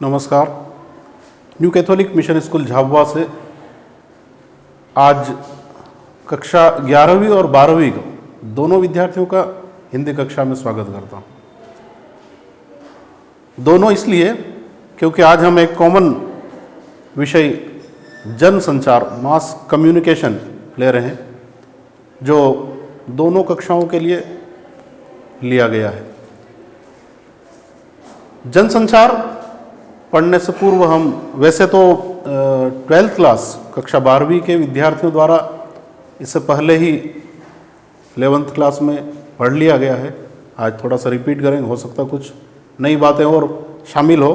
नमस्कार। New Catholic mission school Jhabua से आज कक्षा 11वीं और 12वीं का दोनों विद्यार्थियों का हिंदी कक्षा में स्वागत करता हूँ। दोनों इसलिए क्योंकि आज हम एक कॉमन विषय जन संचार मास कम्युनिकेशन ले रहे हैं, जो दोनों कक्षाओं के लिए लिया गया है। जनसंचार पढ़ने से पूर्व हम वैसे तो 12th क्लास कक्षा 12वीं के विद्यार्थियों द्वारा इससे पहले ही 11th क्लास में पढ़ लिया गया है। आज थोड़ा सा रिपीट करेंगे, हो सकता कुछ नई बातें और शामिल हो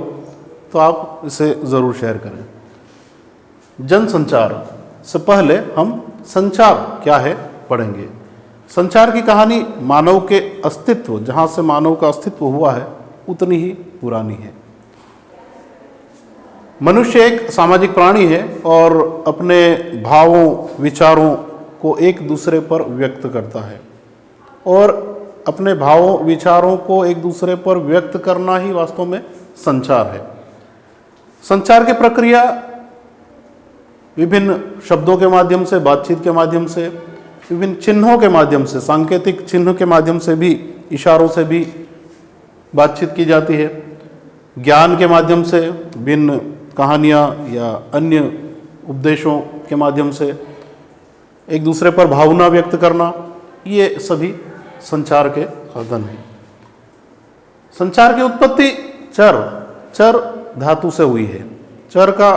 तो आप इसे ज़रूर शेयर करें। जनसंचार से पहले हम संचार क्या है पढ़ेंगे। संचार की कहानी मानव के अस्तित्व, जहाँ से मानव का अस्तित्व हुआ है उतनी ही पुरानी है। मनुष्य एक सामाजिक प्राणी है और अपने भावों विचारों को एक दूसरे पर व्यक्त करता है, और अपने भावों विचारों को एक दूसरे पर व्यक्त करना ही वास्तव में संचार है। संचार की प्रक्रिया विभिन्न शब्दों के माध्यम से, बातचीत के माध्यम से, विभिन्न चिन्हों के माध्यम से, सांकेतिक चिन्ह के माध्यम से भी, इशारों से भी बातचीत की जाती है। ज्ञान के माध्यम से, भिन्न कहानियाँ या अन्य उपदेशों के माध्यम से एक दूसरे पर भावना व्यक्त करना, ये सभी संचार के साधन हैं। संचार की उत्पत्ति चर धातु से हुई है। चर का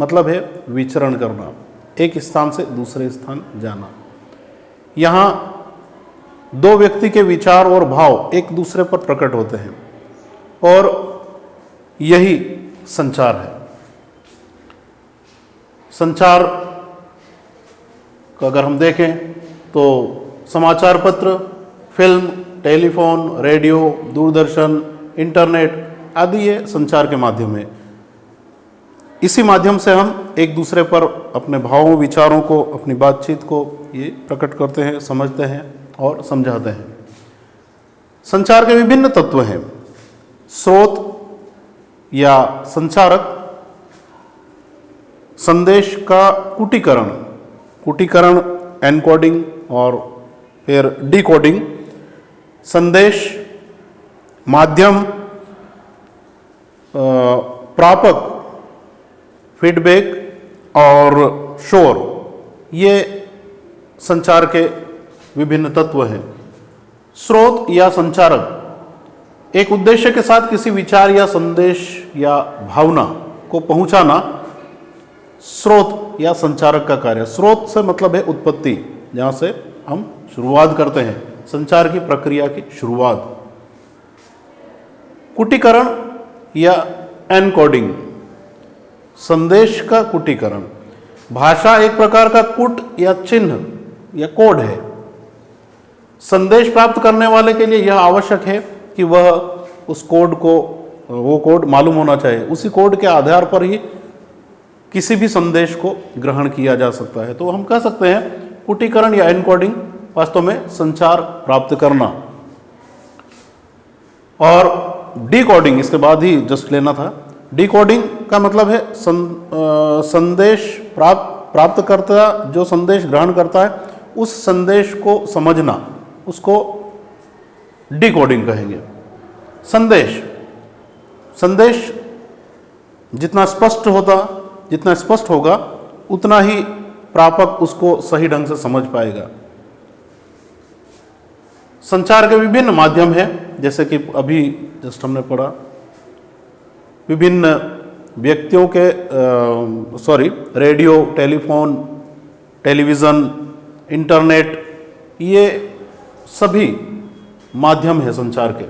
मतलब है विचरण करना, एक स्थान से दूसरे स्थान जाना। यहाँ दो व्यक्ति के विचार और भाव एक दूसरे पर प्रकट होते हैं, और यही संचार है। संचार का अगर हम देखें तो समाचार पत्र, film, telephone, radio, Doordarshan, internet आदि ये संचार के माध्यम है। इसी माध्यम से हम एक दूसरे पर अपने भावों विचारों को, अपनी बातचीत को ये प्रकट करते हैं, समझते हैं और समझाते हैं। संचार के विभिन्न तत्व हैं। स्रोत या संचारक, संदेश का कुटीकरण, एनकोडिंग और फिर डिकोडिंग, संदेश, माध्यम, प्रापक, फीडबैक और शोर, ये संचार के विभिन्न तत्व हैं। स्रोत या संचारक एक उद्देश्य के साथ किसी विचार या संदेश या भावना को पहुंचाना स्रोत या संचारक का कार्य। स्रोत से मतलब है उत्पत्ति, जहाँ से हम शुरुआत करते हैं, संचार की प्रक्रिया की शुरुआत। कुटीकरण या एनकोडिंग, संदेश का कुटीकरण। भाषा एक प्रकार का कूट या चिन्ह या कोड है। संदेश प्राप्त करने वाले के लिए यह आवश्यक है कि वह उस कोड को, वो कोड मालूम होना चाहिए। उसी कोड के आधार पर ही किसी भी संदेश को ग्रहण किया जा सकता है। तो हम कह सकते हैं कुटीकरण या एनकोडिंग वास्तव में संचार प्राप्त करना। और डिकोडिंग इसके बाद ही जस्ट लेना था। डिकोडिंग का मतलब है संदेश प्राप्त करता, जो संदेश ग्रहण करता है उस संदेश को समझना, उसको डिकोडिंग कहेंगे। संदेश जितना स्पष्ट होगा उतना ही प्रापक उसको सही ढंग से समझ पाएगा। संचार के विभिन्न माध्यम हैं, जैसे कि अभी जस्ट हमने पढ़ा। विभिन्न व्यक्तियों के रेडियो, टेलीफोन, टेलीविज़न, इंटरनेट, ये सभी माध्यम है संचार के।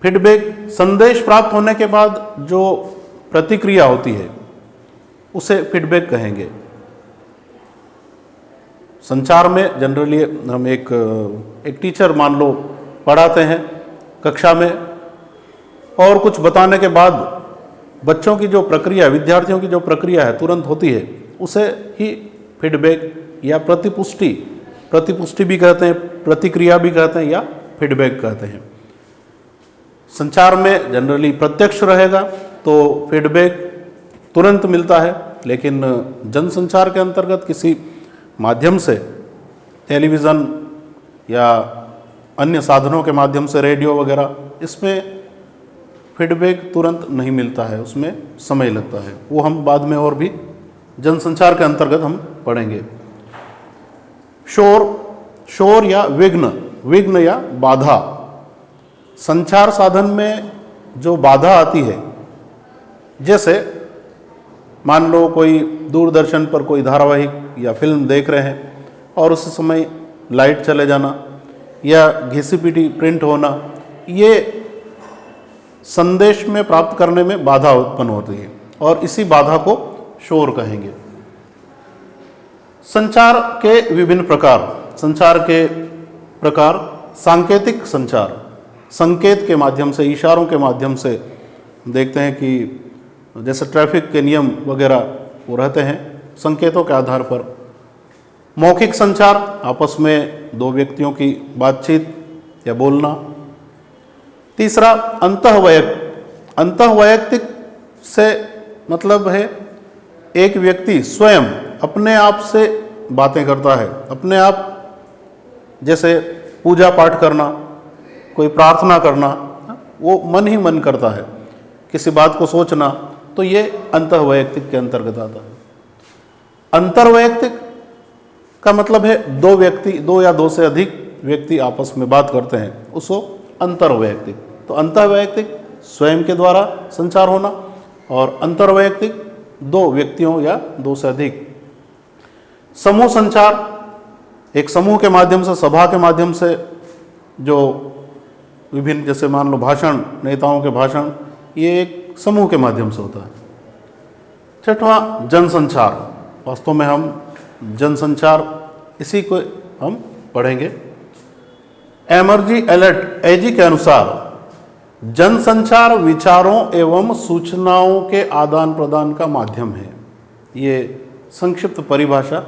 फीडबैक संदेश प्राप्त होने के बाद जो प्रतिक्रिया होती है उसे फीडबैक कहेंगे। संचार में जनरली हम एक टीचर मान लो पढ़ाते हैं कक्षा में, और कुछ बताने के बाद बच्चों की जो प्रक्रिया, विद्यार्थियों की जो प्रक्रिया है तुरंत होती है, उसे ही फीडबैक या प्रतिपुष्टि भी कहते हैं, प्रतिक्रिया भी कहते हैं या फीडबैक कहते हैं। संचार में जनरली प्रत्यक्ष रहेगा तो फीडबैक तुरंत मिलता है, लेकिन जनसंचार के अंतर्गत किसी माध्यम से, टेलीविज़न या अन्य साधनों के माध्यम से, रेडियो वगैरह, इसमें फीडबैक तुरंत नहीं मिलता है, उसमें समय लगता है। वो हम बाद में और भी जनसंचार के अंतर्गत हम पढ़ेंगे। शोर या विघ्न या बाधा, संचार साधन में जो बाधा आती है, जैसे मान लो कोई दूरदर्शन पर कोई धारावाहिक या फिल्म देख रहे हैं और उस समय लाइट चले जाना या घिसी-पिटी प्रिंट होना, ये संदेश में प्राप्त करने में बाधा उत्पन्न होती है और इसी बाधा को शोर कहेंगे। संचार के विभिन्न प्रकार, सांकेतिक संचार, संकेत के माध्यम से, इशारों के माध्यम से देखते हैं कि जैसे ट्रैफिक के नियम वगैरह वो रहते हैं संकेतों के आधार पर। मौखिक संचार, आपस में दो व्यक्तियों की बातचीत या बोलना। तीसरा अंतःवैयक्तिक से मतलब है एक व्यक्ति स्वयं अपने आप से बातें करता है, अपने आप, जैसे पूजा पाठ करना, कोई प्रार्थना करना, वो मन ही मन करता है, किसी बात को सोचना, तो ये अंतःवैयक्तिक के अंतर्गत आता है। अंतर्वैयक्तिक का मतलब है दो या दो से अधिक व्यक्ति आपस में बात करते हैं, उसको अंतर्वैयक्तिक। तो अंतर्वैयक्तिक स्वयं के द्वारा संचार होना और अंतर्वैयक्तिक दो व्यक्तियों या दो से अधिक। समूह संचार, एक समूह के माध्यम से, सभा के माध्यम से जो विभिन्न, जैसे मान लो भाषण, नेताओं के भाषण, ये एक समूह के माध्यम से होता है। छठवां जनसंचार, वास्तव में हम जनसंचार इसी को हम पढ़ेंगे। एजी के अनुसार जनसंचार विचारों एवं सूचनाओं के आदान प्रदान का माध्यम है। ये संक्षिप्त परिभाषा,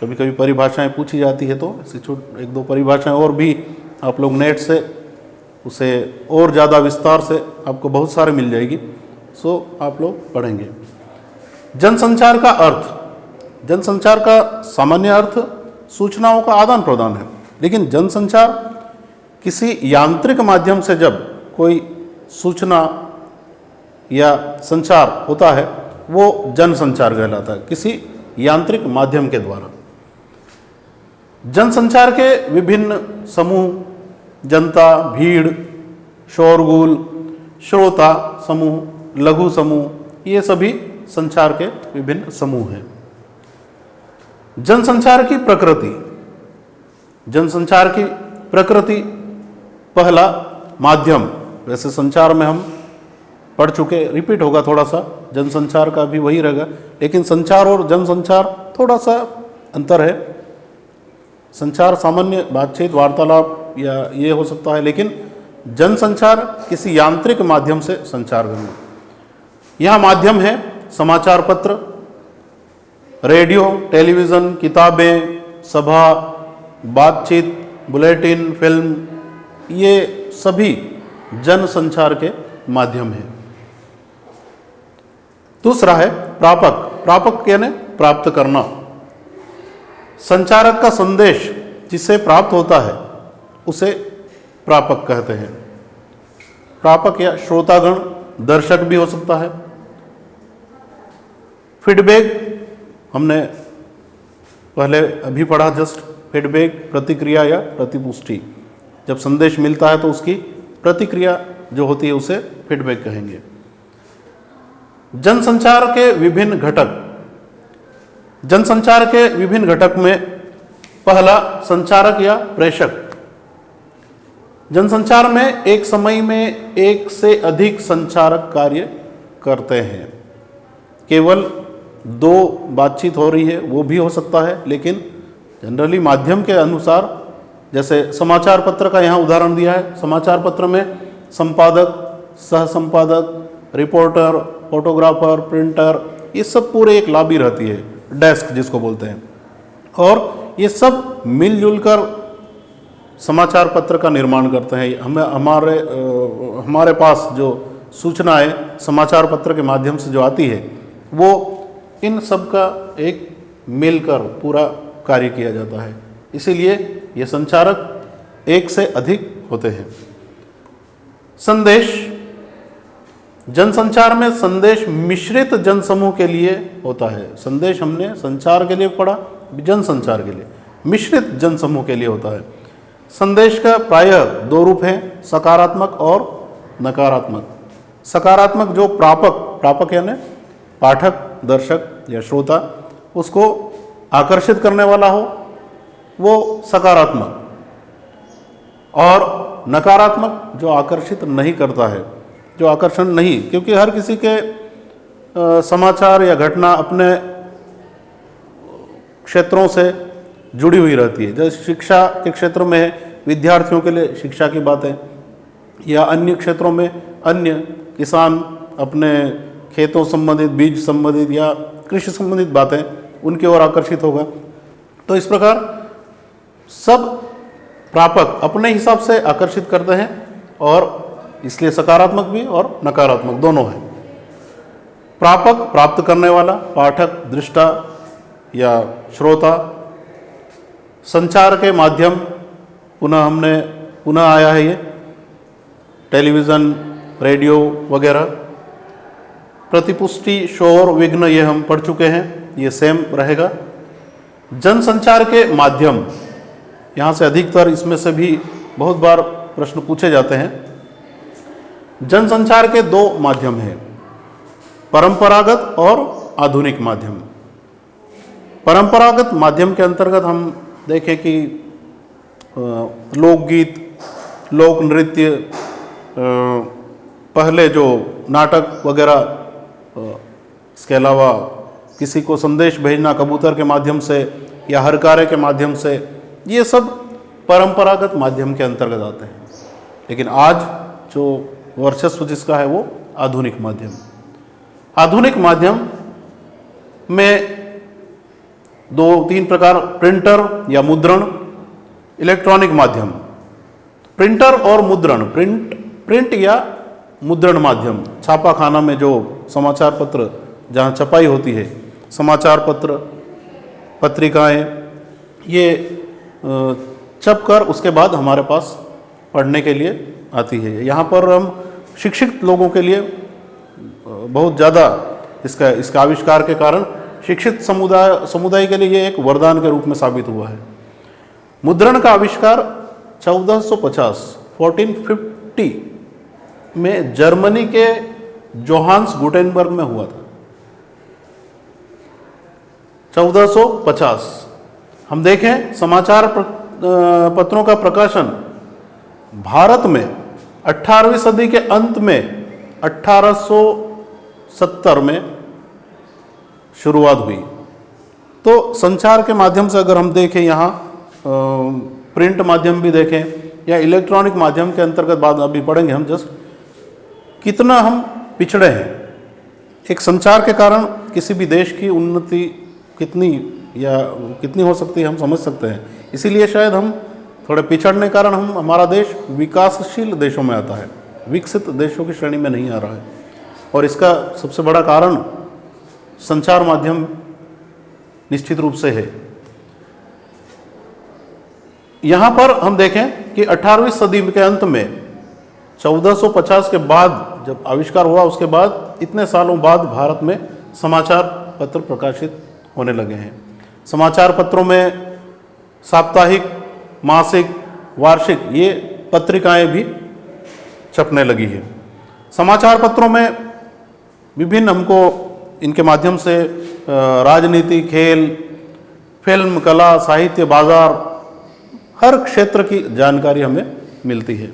कभी कभी परिभाषाएं पूछी जाती है तो ऐसी एक दो परिभाषाएं और भी आप लोग नेट से उसे और ज़्यादा विस्तार से आपको बहुत सारे मिल जाएगी, सो आप लोग पढ़ेंगे। जनसंचार का अर्थ, जनसंचार का सामान्य अर्थ सूचनाओं का आदान प्रदान है, लेकिन जनसंचार किसी यांत्रिक माध्यम से जब कोई सूचना या संचार होता है वो जनसंचार कहलाता है, किसी यांत्रिक माध्यम के द्वारा। जनसंचार के विभिन्न समूह, जनता, भीड़, शोरगुल, श्रोता समूह, लघु समूह, ये सभी संचार के विभिन्न समूह हैं। जनसंचार की प्रकृति, जनसंचार की प्रकृति, पहला माध्यम, वैसे संचार में हम पढ़ चुके, रिपीट होगा थोड़ा सा, जनसंचार का भी वही रहेगा, लेकिन संचार और जनसंचार थोड़ा सा अंतर है। संचार सामान्य बातचीत, वार्तालाप या ये हो सकता है, लेकिन जनसंचार किसी यांत्रिक माध्यम से संचार करना। यह माध्यम है समाचार पत्र, रेडियो, टेलीविज़न, किताबें, सभा, बातचीत, बुलेटिन, फिल्म, ये सभी जनसंचार के माध्यम हैं। दूसरा है प्रापक। प्रापक यानी प्राप्त करना। संचारक का संदेश जिसे प्राप्त होता है उसे प्रापक कहते हैं। प्रापक या श्रोतागण, दर्शक भी हो सकता है। फीडबैक हमने पहले अभी पढ़ा जस्ट, फीडबैक प्रतिक्रिया या प्रतिपुष्टि। जब संदेश मिलता है तो उसकी प्रतिक्रिया जो होती है उसे फीडबैक कहेंगे। जनसंचार के विभिन्न घटक। जनसंचार के विभिन्न घटक में पहला संचारक या प्रेषक। जनसंचार में एक समय में एक से अधिक संचारक कार्य करते हैं। केवल दो बातचीत हो रही है वो भी हो सकता है, लेकिन जनरली माध्यम के अनुसार, जैसे समाचार पत्र का यहाँ उदाहरण दिया है, समाचार पत्र में संपादक, सह संपादक, रिपोर्टर, फोटोग्राफर, प्रिंटर, ये सब पूरे एक लॉबी रहती है, डेस्क जिसको बोलते हैं, और ये सब मिलजुल कर समाचार पत्र का निर्माण करते हैं। हमारे पास जो सूचनाएं समाचार पत्र के माध्यम से जो आती है वो इन सब का एक मिलकर पूरा कार्य किया जाता है। इसीलिए ये संचारक एक से अधिक होते हैं। संदेश, जनसंचार में संदेश मिश्रित जनसमूह के लिए होता है। संदेश हमने संचार के लिए पढ़ा, जनसंचार के लिए, मिश्रित जनसमूह के लिए होता है। संदेश का प्रायः दो रूप हैं, सकारात्मक और नकारात्मक। सकारात्मक जो प्रापक यानी पाठक, दर्शक या श्रोता, उसको आकर्षित करने वाला हो वो सकारात्मक, और नकारात्मक जो आकर्षित नहीं करता है, जो आकर्षण नहीं, क्योंकि हर किसी के समाचार या घटना अपने क्षेत्रों से जुड़ी हुई रहती है। जैसे शिक्षा के क्षेत्र में है, विद्यार्थियों के लिए शिक्षा की बातें, या अन्य क्षेत्रों में अन्य किसान अपने खेतों संबंधित, बीज संबंधित या कृषि संबंधित बातें, उनकी ओर आकर्षित होगा। तो इस प्रकार सब प्रापक अपने हिसाब से आकर्षित करते हैं, और इसलिए सकारात्मक भी और नकारात्मक दोनों हैं। प्रापक प्राप्त करने वाला, पाठक, दृष्टा या श्रोता। संचार के माध्यम पुनः आया है ये, टेलीविज़न, रेडियो वगैरह। प्रतिपुष्टि, शोर, विघ्न, ये हम पढ़ चुके हैं, ये सेम रहेगा। जनसंचार के माध्यम, यहाँ से अधिकतर इसमें से भी बहुत बार प्रश्न पूछे जाते हैं। जनसंचार के दो माध्यम हैं, परंपरागत और आधुनिक माध्यम। परंपरागत माध्यम के अंतर्गत हम देखें कि लोकगीत, लोक नृत्य, पहले जो नाटक वगैरह, इसके अलावा किसी को संदेश भेजना कबूतर के माध्यम से या हरकारे के माध्यम से, ये सब परंपरागत माध्यम के अंतर्गत आते हैं। लेकिन आज जो वर्चस्व जिसका है वो आधुनिक माध्यम। आधुनिक माध्यम में दो तीन प्रकार, प्रिंटर या मुद्रण, इलेक्ट्रॉनिक माध्यम। प्रिंटर और मुद्रण, प्रिंट या मुद्रण माध्यम, छापाखाना में जो समाचार पत्र जहाँ छपाई होती है, समाचार पत्र, पत्रिकाएं, ये छपकर उसके बाद हमारे पास पढ़ने के लिए आती है। यहाँ पर हम शिक्षित लोगों के लिए बहुत ज़्यादा इसका आविष्कार के कारण शिक्षित समुदाय के लिए ये एक वरदान के रूप में साबित हुआ है। मुद्रण का आविष्कार 1450 में जर्मनी के जोहान्स गुटेनबर्ग में हुआ था। 1450। हम देखें समाचार पत्रों का प्रकाशन भारत में 18वीं सदी के अंत में 1870 में शुरुआत हुई। तो संचार के माध्यम से अगर हम देखें, यहाँ प्रिंट माध्यम भी देखें या इलेक्ट्रॉनिक माध्यम के अंतर्गत बात अभी पढ़ेंगे हम, जस्ट कितना हम पिछड़े हैं। एक संचार के कारण किसी भी देश की उन्नति कितनी हो सकती है हम समझ सकते हैं। इसीलिए शायद हम थोड़े पिछड़ने कारण हमारा देश विकासशील देशों में आता है, विकसित देशों की श्रेणी में नहीं आ रहा है। और इसका सबसे बड़ा कारण संचार माध्यम निश्चित रूप से है। यहाँ पर हम देखें कि 18वीं सदी के अंत में 1450 के बाद जब आविष्कार हुआ, उसके बाद इतने सालों बाद भारत में समाचार पत्र प्रकाशित होने लगे हैं। समाचार पत्रों में साप्ताहिक, मासिक, वार्षिक ये पत्रिकाएं भी छपने लगी है। समाचार पत्रों में विभिन्न हमको इनके माध्यम से राजनीति, खेल, फिल्म, कला, साहित्य, बाजार, हर क्षेत्र की जानकारी हमें मिलती है।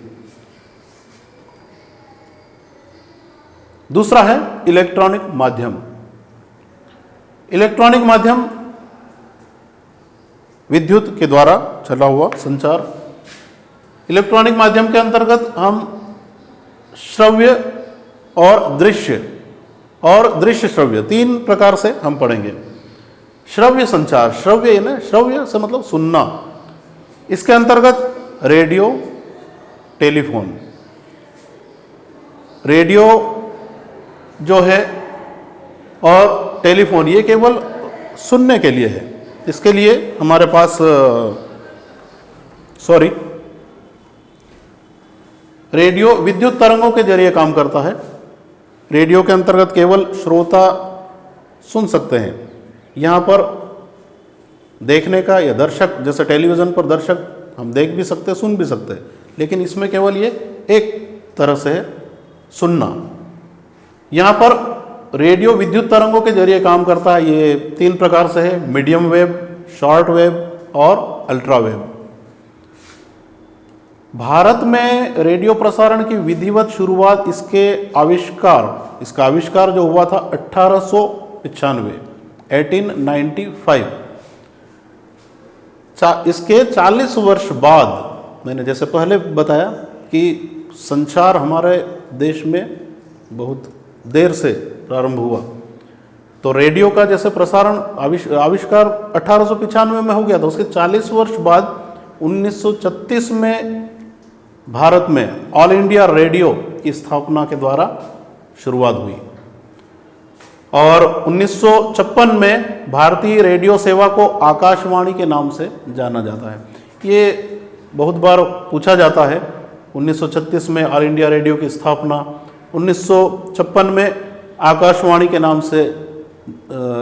दूसरा है इलेक्ट्रॉनिक माध्यम। इलेक्ट्रॉनिक माध्यम विद्युत के द्वारा चला हुआ संचार। इलेक्ट्रॉनिक माध्यम के अंतर्गत हम श्रव्य और दृश्य श्रव्य तीन प्रकार से हम पढ़ेंगे। श्रव्य संचार, श्रव्य से मतलब सुनना। इसके अंतर्गत रेडियो, टेलीफोन। रेडियो जो है और टेलीफोन ये केवल सुनने के लिए है। इसके लिए हमारे पास रेडियो विद्युत तरंगों के जरिए काम करता है। रेडियो के अंतर्गत केवल श्रोता सुन सकते हैं। यहाँ पर देखने का या दर्शक, जैसे टेलीविज़न पर दर्शक हम देख भी सकते हैं, सुन भी सकते हैं, लेकिन इसमें केवल ये एक तरह से है, सुनना। यहाँ पर रेडियो विद्युत तरंगों के जरिए काम करता है। ये 3 प्रकार से है, मीडियम वेव, शॉर्ट वेव और अल्ट्रा वेव। भारत में रेडियो प्रसारण की विधिवत शुरुआत इसका आविष्कार जो हुआ था 1895, 1895। इसके 40 वर्ष बाद, मैंने जैसे पहले बताया कि संचार हमारे देश में बहुत देर से प्रारंभ हुआ, तो रेडियो का जैसे प्रसारण आविष्कार 1895 में हो गया था। उसके 40 वर्ष बाद 1936 में भारत में ऑल इंडिया रेडियो की स्थापना के द्वारा शुरुआत हुई और 1956 में भारतीय रेडियो सेवा को आकाशवाणी के नाम से जाना जाता है। ये बहुत बार पूछा जाता है। 1936 में ऑल इंडिया रेडियो की स्थापना, 1956 में आकाशवाणी के नाम से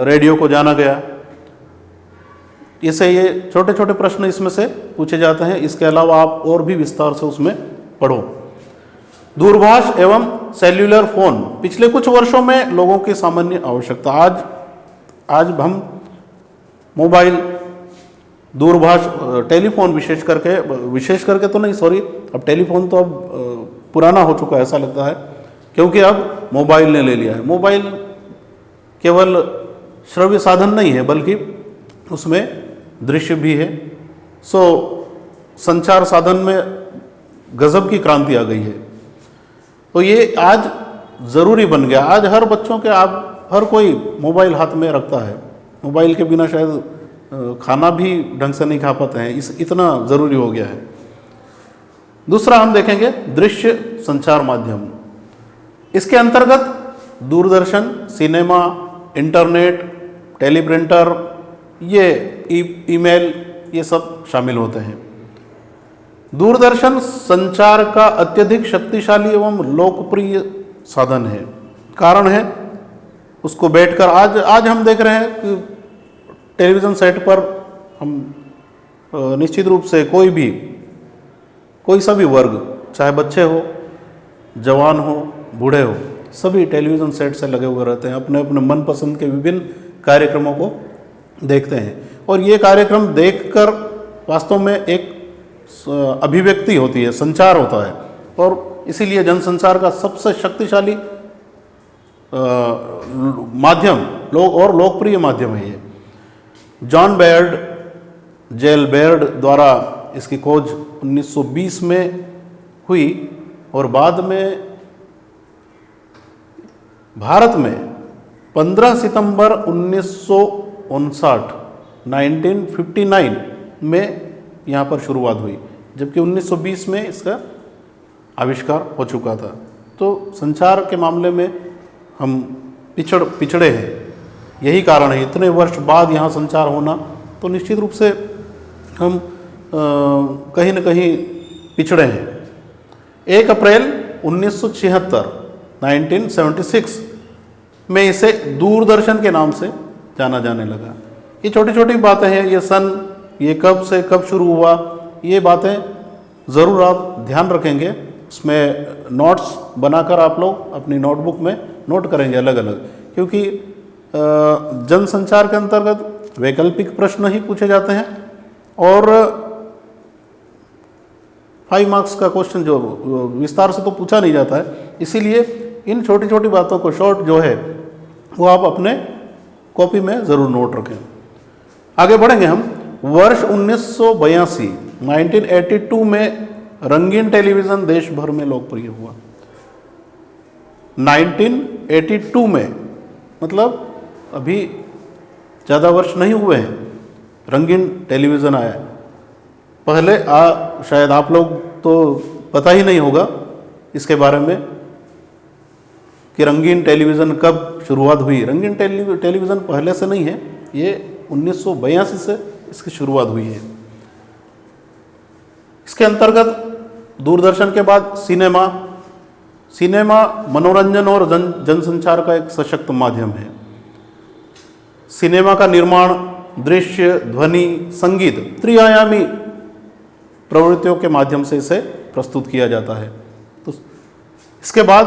रेडियो को जाना गया। इसे ये छोटे छोटे प्रश्न इसमें से पूछे जाते हैं। इसके अलावा आप और भी विस्तार से उसमें पढ़ो। दूरभाष एवं सेल्युलर फोन पिछले कुछ वर्षों में लोगों की सामान्य आवश्यकता। आज हम मोबाइल, दूरभाष, टेलीफोन विशेष करके तो नहीं, सॉरी, अब टेलीफोन तो अब पुराना हो चुका है ऐसा लगता है, क्योंकि अब मोबाइल ने ले लिया है। मोबाइल केवल श्रव्य साधन नहीं है, बल्कि उसमें दृश्य भी है। संचार साधन में गजब की क्रांति आ गई है। तो ये आज ज़रूरी बन गया। आज हर बच्चों के हर कोई मोबाइल हाथ में रखता है। मोबाइल के बिना शायद खाना भी ढंग से नहीं खा पाते हैं, इतना ज़रूरी हो गया है। दूसरा हम देखेंगे दृश्य संचार माध्यम। इसके अंतर्गत दूरदर्शन, सिनेमा, इंटरनेट, टेलीप्रिंटर, ये ईमेल, ये सब शामिल होते हैं। दूरदर्शन संचार का अत्यधिक शक्तिशाली एवं लोकप्रिय साधन है। कारण है उसको बैठकर आज हम देख रहे हैं कि टेलीविज़न सेट पर हम निश्चित रूप से कोई सा भी वर्ग, चाहे बच्चे हो, जवान हो, बूढ़े हो, सभी टेलीविज़न सेट से लगे हुए रहते हैं। अपने अपने मनपसंद के विभिन्न कार्यक्रमों को देखते हैं और ये कार्यक्रम देखकर वास्तव में एक अभिव्यक्ति होती है, संचार होता है और इसीलिए जनसंचार का सबसे शक्तिशाली माध्यम और लोकप्रिय माध्यम है ये। जॉन बेयर्ड, जेल बेयर्ड द्वारा इसकी खोज 1920 में हुई और बाद में भारत में 15 सितंबर 1959 में यहाँ पर शुरुआत हुई, जबकि 1920 में इसका आविष्कार हो चुका था। तो संचार के मामले में हम पिछड़े हैं, यही कारण है। इतने वर्ष बाद यहाँ संचार होना, तो निश्चित रूप से हम कहीं न कहीं पिछड़े हैं। 1 अप्रैल 1976 में इसे दूरदर्शन के नाम से जाना जाने लगा। ये छोटी छोटी बातें हैं, ये कब से कब शुरू हुआ, ये बातें ज़रूर आप ध्यान रखेंगे। उसमें नोट्स बनाकर आप लोग अपनी नोटबुक में नोट करेंगे अलग अलग, क्योंकि जनसंचार के अंतर्गत वैकल्पिक प्रश्न ही पूछे जाते हैं और 5 मार्क्स का क्वेश्चन जो विस्तार से तो पूछा नहीं जाता है। इसीलिए इन छोटी छोटी बातों को, शॉर्ट जो है वो आप अपने कॉपी में ज़रूर नोट रखें। आगे बढ़ेंगे हम। वर्ष 1982 में रंगीन टेलीविज़न देश भर में लोकप्रिय हुआ। 1982 में, मतलब अभी ज़्यादा वर्ष नहीं हुए हैं, रंगीन टेलीविज़न आया। पहले शायद आप लोग तो पता ही नहीं होगा इसके बारे में कि रंगीन टेलीविज़न कब शुरुआत हुई। रंगीन टेलीविज़न पहले से नहीं है, ये 1982 से इसकी शुरुआत हुई है। इसके अंतर्गत दूरदर्शन के बाद सिनेमा मनोरंजन और जनसंचार का एक सशक्त माध्यम है। सिनेमा का निर्माण दृश्य, ध्वनि, संगीत, त्रिआयामी प्रवृत्तियों के माध्यम से इसे प्रस्तुत किया जाता है। तो इसके बाद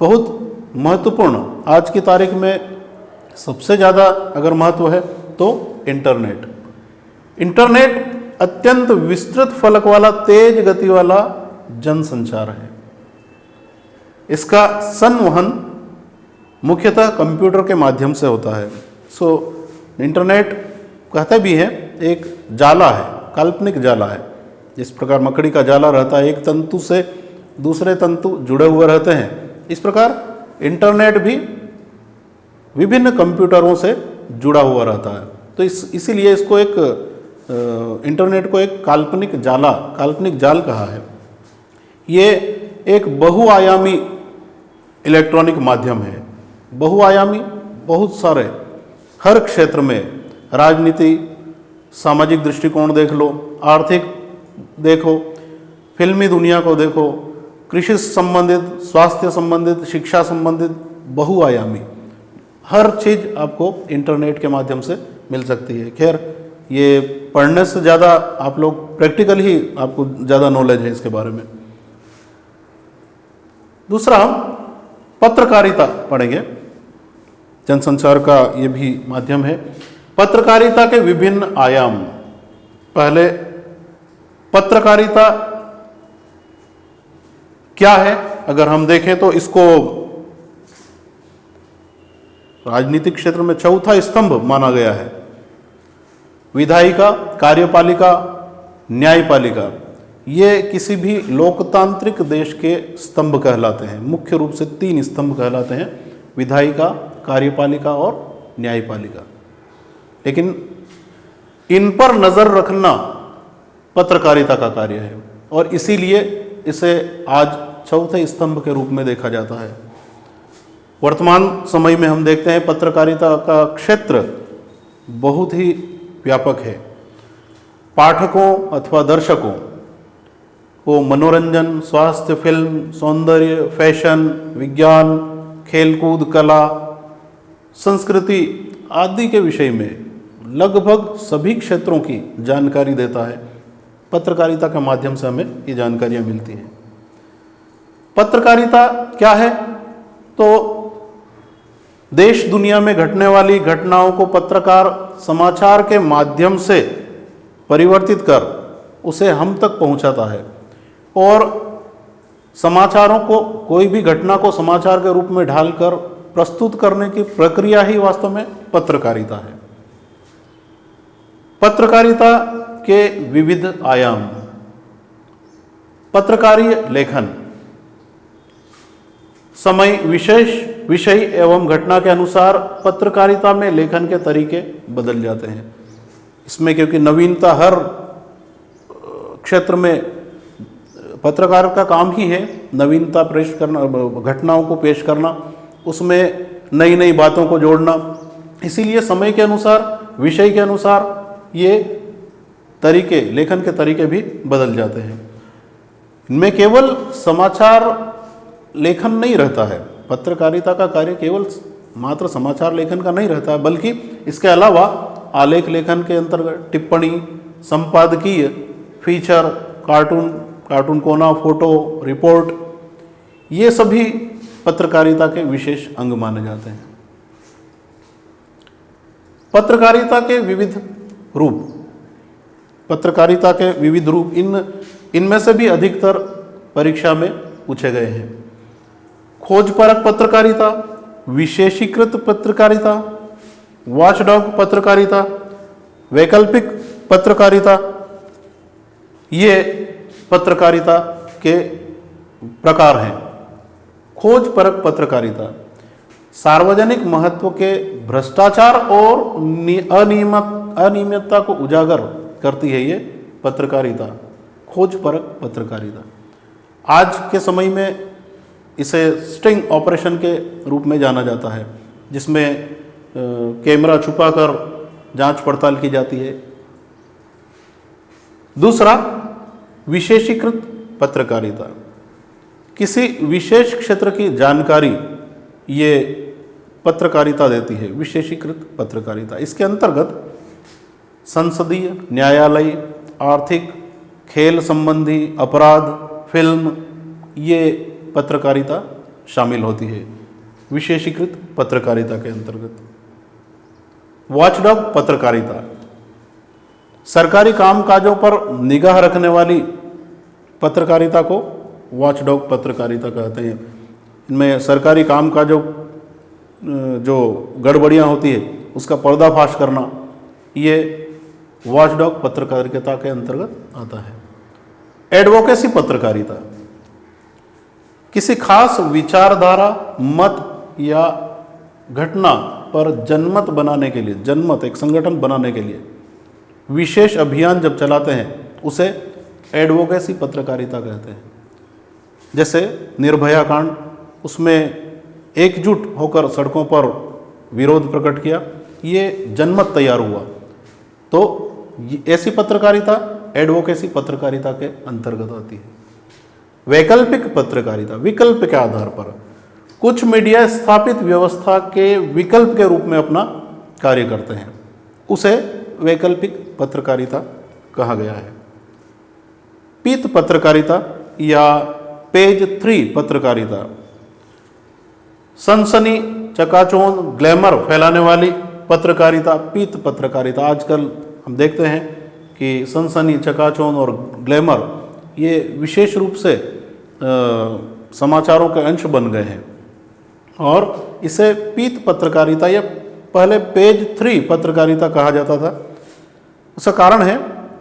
बहुत महत्वपूर्ण, आज की तारीख में सबसे ज़्यादा अगर महत्व है तो इंटरनेट अत्यंत विस्तृत फलक वाला, तेज गति वाला जनसंचार है। इसका संवहन मुख्यतः कंप्यूटर के माध्यम से होता है। इंटरनेट कहते भी हैं एक जाला है, काल्पनिक जाला है। जिस प्रकार मकड़ी का जाला रहता है, एक तंतु से दूसरे तंतु जुड़े हुए रहते हैं, इस प्रकार इंटरनेट भी विभिन्न कंप्यूटरों से जुड़ा हुआ रहता है। तो इसीलिए इसको इंटरनेट को एक काल्पनिक जाल कहा है। ये एक बहुआयामी इलेक्ट्रॉनिक माध्यम है। बहुआयामी, बहुत सारे, हर क्षेत्र में, राजनीति, सामाजिक दृष्टिकोण देख लो, आर्थिक देखो, फिल्मी दुनिया को देखो, कृषि संबंधित, स्वास्थ्य संबंधित, शिक्षा संबंधित, बहुआयामी हर चीज़ आपको इंटरनेट के माध्यम से मिल सकती है। खैर, ये पढ़ने से ज़्यादा आप लोग प्रैक्टिकल ही, आपको ज़्यादा नॉलेज है इसके बारे में। दूसरा हम पत्रकारिता पढ़ेंगे। जनसंचार का ये भी माध्यम है। पत्रकारिता के विभिन्न आयाम। पहले, पत्रकारिता क्या है अगर हम देखें तो इसको राजनीतिक क्षेत्र में चौथा स्तंभ माना गया है। विधायिका, कार्यपालिका, न्यायपालिका, ये किसी भी लोकतांत्रिक देश के स्तंभ कहलाते हैं। मुख्य रूप से 3 स्तंभ कहलाते हैं, विधायिका, कार्यपालिका और न्यायपालिका। लेकिन इन पर नज़र रखना पत्रकारिता का कार्य है और इसीलिए इसे आज चौथे स्तंभ के रूप में देखा जाता है। वर्तमान समय में हम देखते हैं पत्रकारिता का क्षेत्र बहुत ही व्यापक है। पाठकों अथवा दर्शकों को मनोरंजन, स्वास्थ्य, फिल्म, सौंदर्य, फैशन, विज्ञान, खेलकूद, कला, संस्कृति आदि के विषय में लगभग सभी क्षेत्रों की जानकारी देता है। पत्रकारिता के माध्यम से हमें ये जानकारियाँ मिलती हैं। पत्रकारिता क्या है? तो देश दुनिया में घटने वाली घटनाओं को पत्रकार समाचार के माध्यम से परिवर्तित कर उसे हम तक पहुंचाता है और समाचारों को, कोई भी घटना को समाचार के रूप में ढालकर प्रस्तुत करने की प्रक्रिया ही वास्तव में पत्रकारिता है। पत्रकारिता के विविध आयाम। पत्रकारीय लेखन समय, विशेष विषय एवं घटना के अनुसार पत्रकारिता में लेखन के तरीके बदल जाते हैं। इसमें क्योंकि नवीनता हर क्षेत्र में, पत्रकार का काम ही है नवीनता पेश करना, घटनाओं को पेश करना, उसमें नई नई बातों को जोड़ना। इसीलिए समय के अनुसार, विषय के अनुसार ये तरीके, लेखन के तरीके भी बदल जाते हैं। इनमें केवल समाचार लेखन नहीं रहता है। पत्रकारिता का कार्य केवल मात्र समाचार लेखन का नहीं रहता है, बल्कि इसके अलावा आलेख लेखन के अंतर्गत टिप्पणी, संपादकीय, फीचर, कार्टून कोना, फोटो, रिपोर्ट, ये सभी पत्रकारिता के विशेष अंग माने जाते हैं। पत्रकारिता के विविध रूप। पत्रकारिता के विविध रूप, इनमें से भी अधिकतर परीक्षा में पूछे गए हैं। खोजपरक पत्रकारिता, विशेषीकृत पत्रकारिता, वॉचडॉग पत्रकारिता, वैकल्पिक पत्रकारिता, ये पत्रकारिता के प्रकार हैं। खोजपरक पत्रकारिता सार्वजनिक महत्व के भ्रष्टाचार और अनियमितता को उजागर करती है। ये पत्रकारिता, खोजपरक पत्रकारिता। आज के समय में इसे स्टिंग ऑपरेशन के रूप में जाना जाता है, जिसमें कैमरा छुपाकर जांच पड़ताल की जाती है। दूसरा, विशेषीकृत पत्रकारिता, किसी विशेष क्षेत्र की जानकारी ये पत्रकारिता देती है, विशेषीकृत पत्रकारिता। इसके अंतर्गत संसदीय, न्यायालय, आर्थिक, खेल संबंधी, अपराध, फिल्म, ये पत्रकारिता शामिल होती है विशेषीकृत पत्रकारिता के अंतर्गत। वॉचडॉग पत्रकारिता, सरकारी कामकाजों पर निगाह रखने वाली पत्रकारिता को वॉचडॉग पत्रकारिता कहते हैं। इनमें सरकारी कामकाजों जो गड़बड़ियाँ होती है उसका पर्दाफाश करना, ये वॉचडॉग पत्रकारिता के अंतर्गत आता है। एडवोकेसी पत्रकारिता, किसी खास विचारधारा, मत या घटना पर जनमत बनाने के लिए, जनमत एक संगठन बनाने के लिए विशेष अभियान जब चलाते हैं उसे एडवोकेसी पत्रकारिता कहते हैं। जैसे निर्भया कांड, उसमें एकजुट होकर सड़कों पर विरोध प्रकट किया, ये जनमत तैयार हुआ, तो ऐसी पत्रकारिता एडवोकेसी पत्रकारिता के अंतर्गत आती है। वैकल्पिक पत्रकारिता, विकल्प के आधार पर कुछ मीडिया स्थापित व्यवस्था के विकल्प के रूप में अपना कार्य करते हैं, उसे वैकल्पिक पत्रकारिता कहा गया है। पीत पत्रकारिता या पेज 3 पत्रकारिता, सनसनी, चकाचौंध, ग्लैमर फैलाने वाली पत्रकारिता, पीत पत्रकारिता। आजकल हम देखते हैं कि सनसनी, चकाचौंध और ग्लैमर ये विशेष रूप से समाचारों के अंश बन गए हैं और इसे पीत पत्रकारिता या पहले पेज 3 पत्रकारिता कहा जाता था। उसका कारण है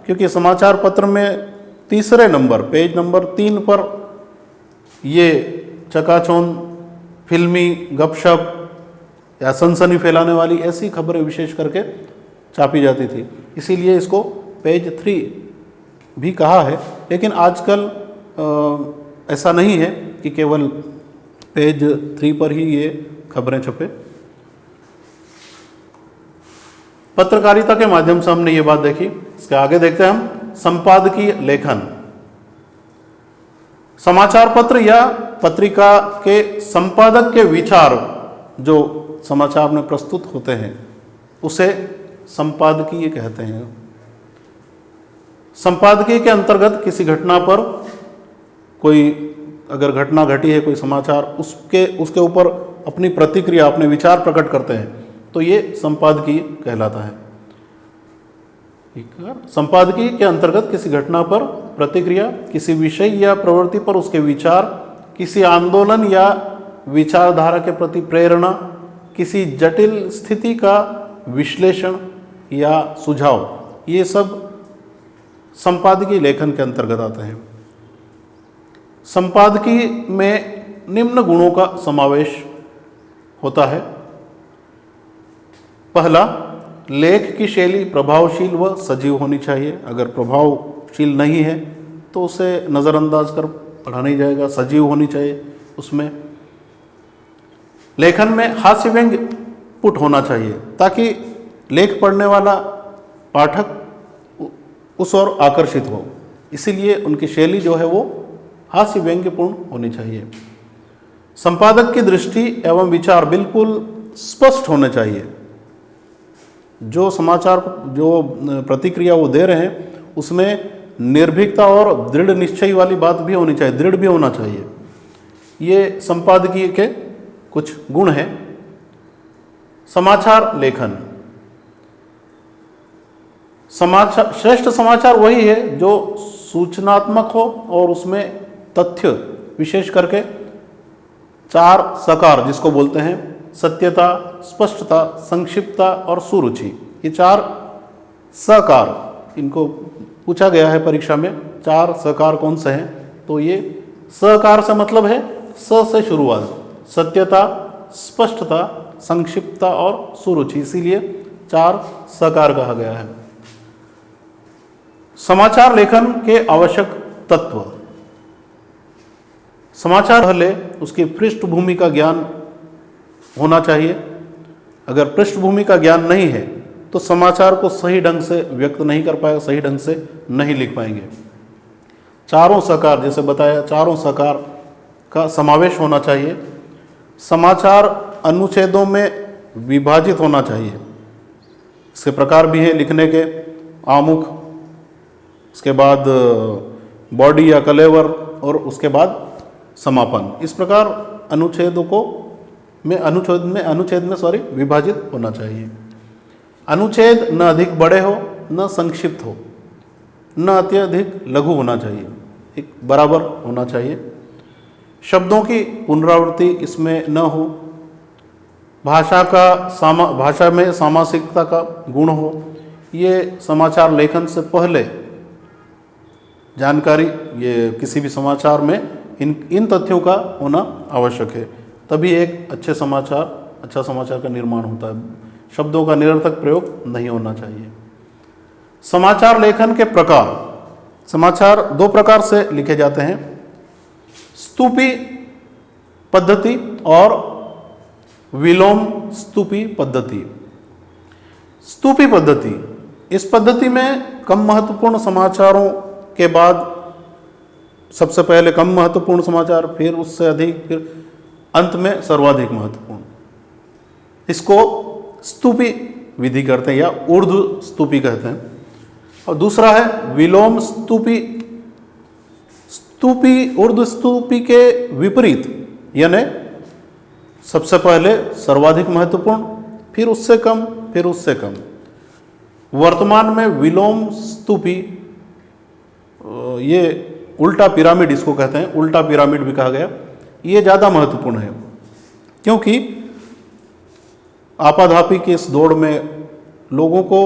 क्योंकि समाचार पत्र में तीसरे नंबर, पेज नंबर 3 पर ये चकाचौंध, फिल्मी, गपशप या सनसनी फैलाने वाली ऐसी खबरें विशेष करके छापी जाती थी, इसीलिए इसको पेज 3 भी कहा है। लेकिन आजकल ऐसा नहीं है कि केवल पेज 3 पर ही ये खबरें छपे। पत्रकारिता के माध्यम से हमने ये बात देखी। इसके आगे देखते हैं हम संपादकीय लेखन। समाचार पत्र या पत्रिका के संपादक के विचार जो समाचार में प्रस्तुत होते हैं उसे संपादकीय कहते हैं। संपादकीय के अंतर्गत किसी घटना पर कोई अगर घटना घटी है, कोई समाचार, उसके ऊपर अपनी प्रतिक्रिया, अपने विचार प्रकट करते हैं, तो ये संपादकीय कहलाता है। संपादकीय के अंतर्गत किसी घटना पर प्रतिक्रिया, किसी विषय या प्रवृत्ति पर उसके विचार, किसी आंदोलन या विचारधारा के प्रति प्रेरणा, किसी जटिल स्थिति का विश्लेषण या सुझाव, ये सब संपादकीय लेखन के अंतर्गत आते हैं। संपादकीय में निम्न गुणों का समावेश होता है। पहला, लेख की शैली प्रभावशील व सजीव होनी चाहिए। अगर प्रभावशील नहीं है तो उसे नज़रअंदाज कर पढ़ा नहीं जाएगा, सजीव होनी चाहिए उसमें। लेखन में हास्य व्यंग्य पुट होना चाहिए ताकि लेख पढ़ने वाला पाठक उस ओर आकर्षित हो, इसीलिए उनकी शैली जो है वो हास्य व्यंग्यपूर्ण होनी चाहिए। संपादक की दृष्टि एवं विचार बिल्कुल स्पष्ट होने चाहिए। जो समाचार, जो प्रतिक्रिया वो दे रहे हैं उसमें निर्भीकता और दृढ़ निश्चय वाली बात भी होनी चाहिए, दृढ़ भी होना चाहिए। ये संपादकीय के कुछ गुण हैं। समाचार लेखन, श्रेष्ठ समाचार वही है जो सूचनात्मक हो और उसमें तथ्य, विशेष करके 4 सकार जिसको बोलते हैं, सत्यता, स्पष्टता, संक्षिप्तता और सुरुचि, ये 4 सकार, इनको पूछा गया है परीक्षा में 4 सकार कौन से हैं, तो ये सकार से मतलब है स से शुरुआत, सत्यता, स्पष्टता, संक्षिप्तता और सुरुचि, इसीलिए 4 सकार कहा गया है। समाचार लेखन के आवश्यक तत्व। समाचार पहले उसकी पृष्ठभूमि का ज्ञान होना चाहिए। अगर पृष्ठभूमि का ज्ञान नहीं है तो समाचार को सही ढंग से व्यक्त नहीं कर पाएगा, सही ढंग से नहीं लिख पाएंगे। चारों सकार, जैसे बताया, चारों सकार का समावेश होना चाहिए। समाचार अनुच्छेदों में विभाजित होना चाहिए। इसके प्रकार भी हैं लिखने के, आमुख, उसके बाद बॉडी या कलेवर, और उसके बाद समापन। इस प्रकार अनुच्छेदों को अनुच्छेद में विभाजित होना चाहिए। अनुच्छेद न अधिक बड़े हो न संक्षिप्त हो, न अत्यधिक लघु होना चाहिए, एक बराबर होना चाहिए। शब्दों की पुनरावृत्ति इसमें न हो। भाषा में सामासिकता का गुण हो। ये समाचार लेखन से पहले जानकारी, ये किसी भी समाचार में इन तथ्यों का होना आवश्यक है, तभी एक अच्छा समाचार का निर्माण होता है। शब्दों का निरर्थक प्रयोग नहीं होना चाहिए। समाचार लेखन के प्रकार। समाचार दो प्रकार से लिखे जाते हैं, स्तूपी पद्धति और विलोम स्तूपी पद्धति। स्तूपी पद्धति, इस पद्धति में कम महत्वपूर्ण समाचारों के बाद सबसे पहले कम महत्वपूर्ण समाचार, फिर उससे अधिक, फिर अंत में सर्वाधिक महत्वपूर्ण। इसको स्तूपी विधि कहते हैं या ऊर्ध्व स्तूपी कहते हैं। और दूसरा है विलोम स्तूपी। ऊर्ध्व स्तूपी के विपरीत, यानी सबसे पहले सर्वाधिक महत्वपूर्ण, फिर उससे कम, फिर उससे कम। वर्तमान में विलोम स्तूपी, ये उल्टा पिरामिड इसको कहते हैं, उल्टा पिरामिड भी कहा गया, ये ज़्यादा महत्वपूर्ण है, क्योंकि आपाधापी की इस दौड़ में लोगों को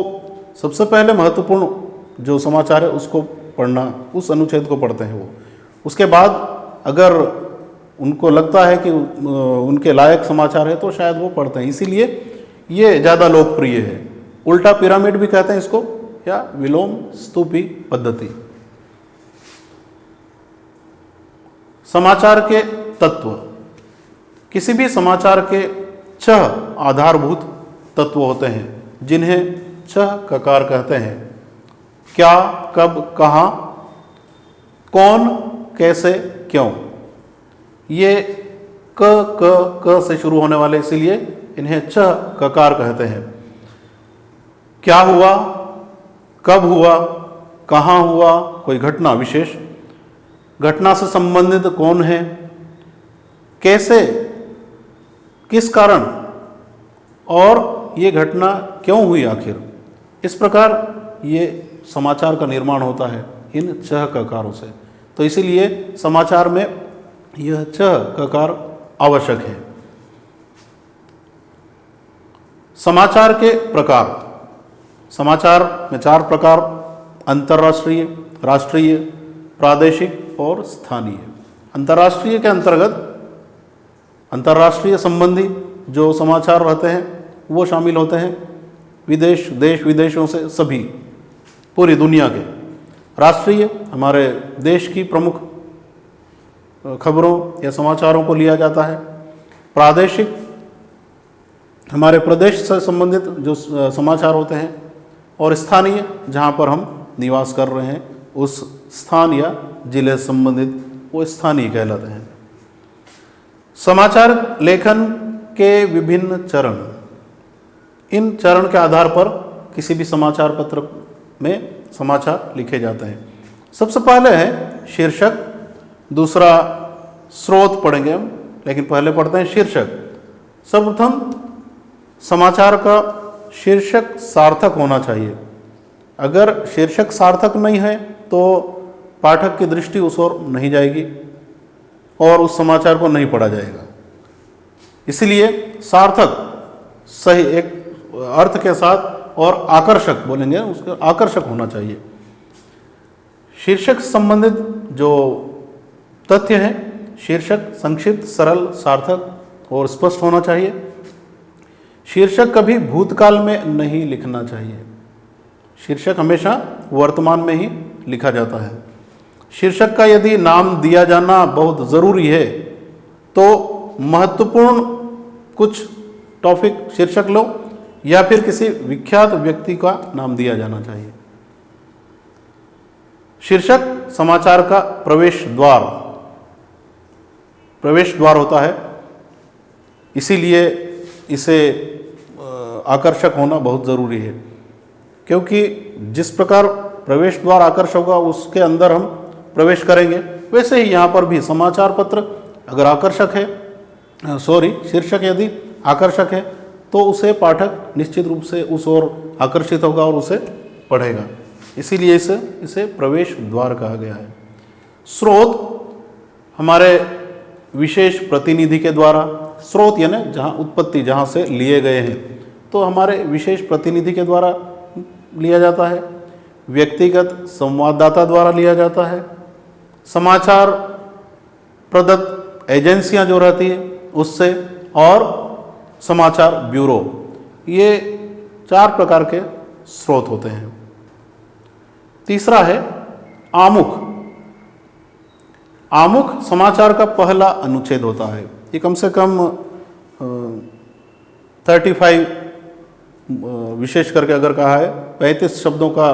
सबसे पहले महत्वपूर्ण जो समाचार है उसको पढ़ना, उस अनुच्छेद को पढ़ते हैं वो। उसके बाद अगर उनको लगता है कि उनके लायक समाचार है तो शायद वो पढ़ते हैं, इसीलिए ये ज़्यादा लोकप्रिय है। उल्टा पिरामिड भी कहते हैं इसको, या विलोम स्तूपी पद्धति। समाचार के तत्व। किसी भी समाचार के 6 आधारभूत तत्व होते हैं, जिन्हें 6 ककार कहते हैं। क्या, कब, कहाँ, कौन, कैसे, क्यों। ये क से शुरू होने वाले, इसीलिए इन्हें 6 ककार कहते हैं। क्या हुआ, कब हुआ, कहाँ हुआ, कोई घटना विशेष, घटना से संबंधित कौन है, कैसे, किस कारण, और ये घटना क्यों हुई आखिर। इस प्रकार ये समाचार का निर्माण होता है इन 6 ककारों से। तो इसीलिए समाचार में यह 6 ककार आवश्यक है। समाचार के प्रकार। समाचार में 4 प्रकार, अंतर्राष्ट्रीय, राष्ट्रीय, प्रादेशिक और स्थानीय। अंतर्राष्ट्रीय के अंतर्गत अंतर्राष्ट्रीय संबंधी जो समाचार रहते हैं वो शामिल होते हैं, देश विदेशों से सभी, पूरी दुनिया के। राष्ट्रीय, हमारे देश की प्रमुख खबरों या समाचारों को लिया जाता है। प्रादेशिक, हमारे प्रदेश से संबंधित जो समाचार होते हैं। और स्थानीय, जहाँ पर हम निवास कर रहे हैं उस स्थान या जिले से संबंधित, वो स्थानीय कहलाते हैं। समाचार लेखन के विभिन्न चरण। इन चरण के आधार पर किसी भी समाचार पत्र में समाचार लिखे जाते हैं। सबसे पहले है शीर्षक, दूसरा स्रोत पढ़ेंगे हम, लेकिन पहले पढ़ते हैं शीर्षक। सर्वप्रथम समाचार का शीर्षक सार्थक होना चाहिए। अगर शीर्षक सार्थक नहीं है तो पाठक की दृष्टि उस ओर नहीं जाएगी और उस समाचार को नहीं पढ़ा जाएगा। इसलिए सार्थक, सही एक अर्थ के साथ और आकर्षक बोलेंगे, उसका आकर्षक होना चाहिए। शीर्षक से संबंधित जो तथ्य हैं, शीर्षक संक्षिप्त, सरल, सार्थक और स्पष्ट होना चाहिए। शीर्षक कभी भूतकाल में नहीं लिखना चाहिए। शीर्षक हमेशा वर्तमान में ही लिखा जाता है। शीर्षक का यदि नाम दिया जाना बहुत ज़रूरी है तो महत्वपूर्ण कुछ टॉपिक शीर्षक लो या फिर किसी विख्यात व्यक्ति का नाम दिया जाना चाहिए। शीर्षक समाचार का प्रवेश द्वार होता है, इसीलिए इसे आकर्षक होना बहुत ज़रूरी है, क्योंकि जिस प्रकार प्रवेश द्वार आकर्षक होगा उसके अंदर हम प्रवेश करेंगे, वैसे ही यहाँ पर भी समाचार पत्र अगर आकर्षक है, शीर्षक यदि आकर्षक है तो उसे पाठक निश्चित रूप से उस ओर आकर्षित होगा और उसे पढ़ेगा, इसीलिए इसे प्रवेश द्वार कहा गया है। स्रोत हमारे विशेष प्रतिनिधि के द्वारा, स्रोत यानी जहाँ उत्पत्ति, जहाँ से लिए गए हैं, तो हमारे विशेष प्रतिनिधि के द्वारा लिया जाता है। व्यक्तिगत संवाददाता द्वारा लिया जाता है। समाचार प्रदत्त एजेंसियां जो रहती है उससे, और समाचार ब्यूरो, ये 4 प्रकार के स्रोत होते हैं। तीसरा है आमुख। आमुख समाचार का पहला अनुच्छेद होता है। ये कम से कम 35 विशेष करके अगर कहा है 35 शब्दों का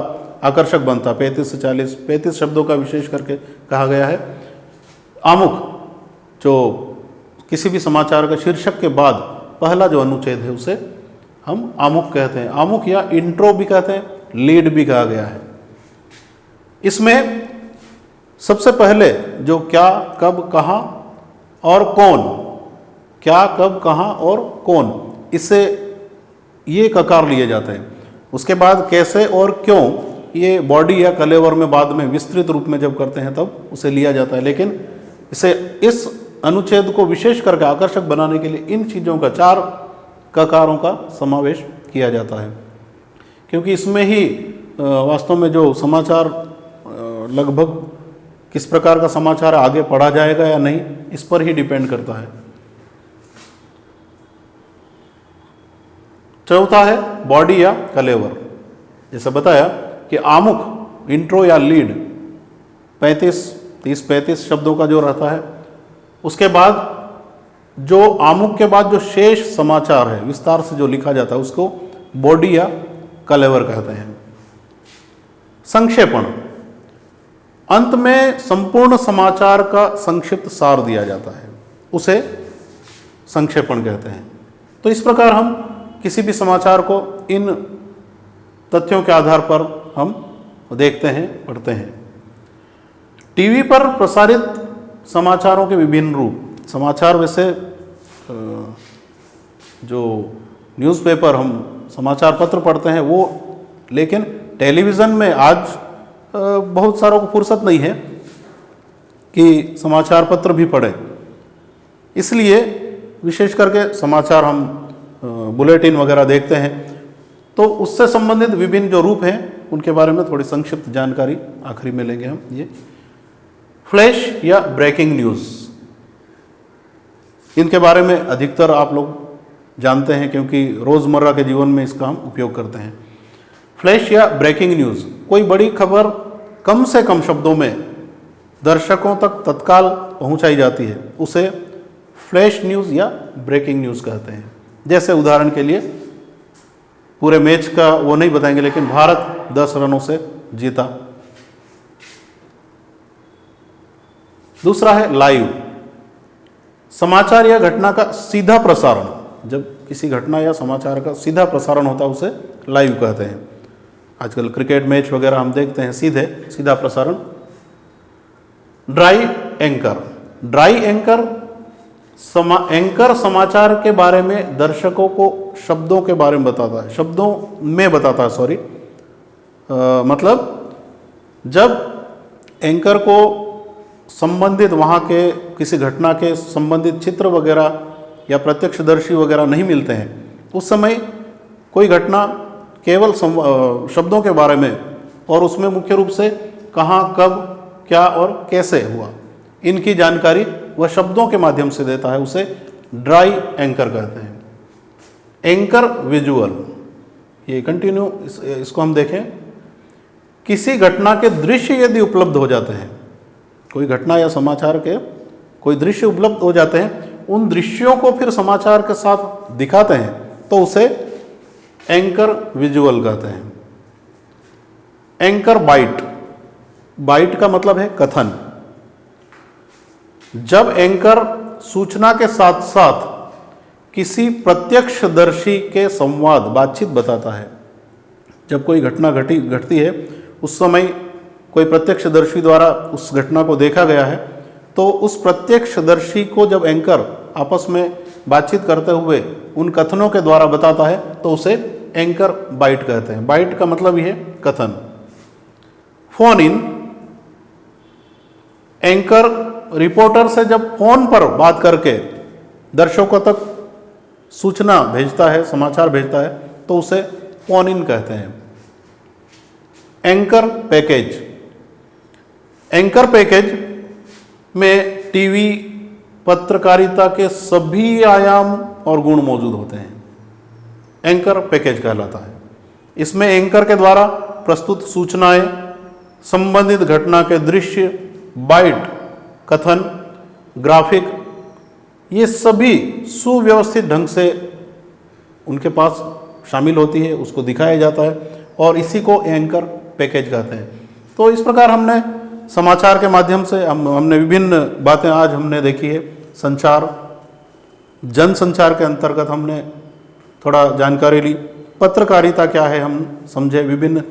आकर्षक बनता, 35 से 40, 35 शब्दों का विशेष करके कहा गया है। आमुख जो किसी भी समाचार का शीर्षक के बाद पहला जो अनुच्छेद है उसे हम आमुख कहते हैं। आमुख या इंट्रो भी कहते हैं, लीड भी कहा गया है। इसमें सबसे पहले जो क्या, कब, कहाँ और कौन, क्या, कब, कहाँ और कौन, इससे ये ककार लिए जाते हैं। उसके बाद कैसे और क्यों, ये बॉडी या कलेवर में बाद में विस्तृत रूप में जब करते हैं तब उसे लिया जाता है, लेकिन इस अनुच्छेद को विशेष करके आकर्षक बनाने के लिए इन चीज़ों का, 4 ककारों का समावेश किया जाता है, क्योंकि इसमें ही वास्तव में जो समाचार लगभग किस प्रकार का समाचार आगे पढ़ा जाएगा या नहीं, इस पर ही डिपेंड करता है। चौथा है बॉडी या कलेवर। जैसे बताया कि आमुख, इंट्रो या लीड 30-35 शब्दों का जो रहता है। उसके बाद जो आमुख के बाद जो शेष समाचार है, विस्तार से जो लिखा जाता है, उसको बॉडी या कलेवर कहते हैं। संक्षेपण, अंत में संपूर्ण समाचार का संक्षिप्त सार दिया जाता है, उसे संक्षेपण कहते हैं। तो इस प्रकार हम किसी भी समाचार को इन तथ्यों के आधार पर हम देखते हैं, पढ़ते हैं। टीवी पर प्रसारित समाचारों के विभिन्न रूप। समाचार वैसे जो न्यूज़पेपर, हम समाचार पत्र पढ़ते हैं वो, लेकिन टेलीविज़न में आज बहुत सारों को फुर्सत नहीं है कि समाचार पत्र भी पढ़े, इसलिए विशेष करके समाचार हम बुलेटिन वगैरह देखते हैं। तो उससे संबंधित विभिन्न जो रूप हैं उनके बारे में थोड़ी संक्षिप्त जानकारी आखिरी में लेंगे हम। ये फ्लैश या ब्रेकिंग न्यूज़, इनके बारे में अधिकतर आप लोग जानते हैं क्योंकि रोज़मर्रा के जीवन में इसका हम उपयोग करते हैं। फ्लैश या ब्रेकिंग न्यूज़, कोई बड़ी खबर कम से कम शब्दों में दर्शकों तक तत्काल पहुंचाई जाती है, उसे फ्लैश न्यूज़ या ब्रेकिंग न्यूज़ कहते हैं। जैसे उदाहरण के लिए पूरे मैच का वो नहीं बताएंगे, लेकिन भारत 10 रनों से जीता। दूसरा है लाइव, समाचार या घटना का सीधा प्रसारण। जब किसी घटना या समाचार का सीधा प्रसारण होता है उसे लाइव कहते हैं। आजकल क्रिकेट मैच वगैरह हम देखते हैं, सीधा प्रसारण। Dry anchor, dry anchor anchor समाचार के बारे में दर्शकों को शब्दों के बारे में बताता है, शब्दों में बताता है, मतलब जब एंकर को संबंधित वहाँ के किसी घटना के संबंधित चित्र वगैरह या प्रत्यक्षदर्शी वगैरह नहीं मिलते हैं, उस समय कोई घटना केवल शब्दों के बारे में, और उसमें मुख्य रूप से कहाँ, कब, क्या और कैसे हुआ, इनकी जानकारी वह शब्दों के माध्यम से देता है, उसे ड्राई एंकर कहते हैं। एंकर विजुअल, ये कंटिन्यू इसको हम देखें किसी घटना के दृश्य यदि उपलब्ध हो जाते हैं, कोई घटना या समाचार के कोई दृश्य उपलब्ध हो जाते हैं, उन दृश्यों को फिर समाचार के साथ दिखाते हैं, तो उसे एंकर विजुअल कहते हैं। एंकर बाइट, बाइट का मतलब है कथन। जब एंकर सूचना के साथ साथ किसी प्रत्यक्षदर्शी के संवाद, बातचीत बताता है, जब कोई घटना घटती है उस समय कोई प्रत्यक्षदर्शी द्वारा उस घटना को देखा गया है, तो उस प्रत्यक्षदर्शी को जब एंकर आपस में बातचीत करते हुए उन कथनों के द्वारा बताता है, तो उसे एंकर बाइट कहते हैं। बाइट का मतलब ही है कथन। फोन इन, एंकर रिपोर्टर से जब फोन पर बात करके दर्शकों तक सूचना भेजता है, समाचार भेजता है, तो उसे फोन इन कहते हैं। एंकर पैकेज, एंकर पैकेज में टीवी पत्रकारिता के सभी आयाम और गुण मौजूद होते हैं, एंकर पैकेज कहलाता है। इसमें एंकर के द्वारा प्रस्तुत सूचनाएं, संबंधित घटना के दृश्य, बाइट, कथन, ग्राफिक, ये सभी सुव्यवस्थित ढंग से उनके पास शामिल होती है, उसको दिखाया जाता है और इसी को एंकर पैकेज कहते हैं। तो इस प्रकार हमने समाचार के माध्यम से हमने विभिन्न बातें आज हमने देखी है। संचार, जनसंचार के अंतर्गत हमने थोड़ा जानकारी ली। पत्रकारिता क्या है हम समझे, विभिन्न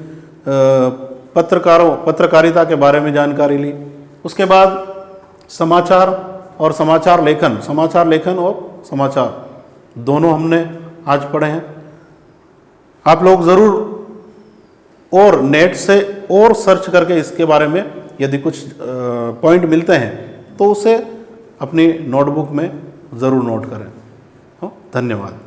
पत्रकारिता के बारे में जानकारी ली। उसके बाद समाचार और समाचार लेखन और समाचार दोनों हमने आज पढ़े हैं। आप लोग ज़रूर और नेट से और सर्च करके इसके बारे में यदि कुछ पॉइंट मिलते हैं तो उसे अपनी नोटबुक में ज़रूर नोट करें। धन्यवाद।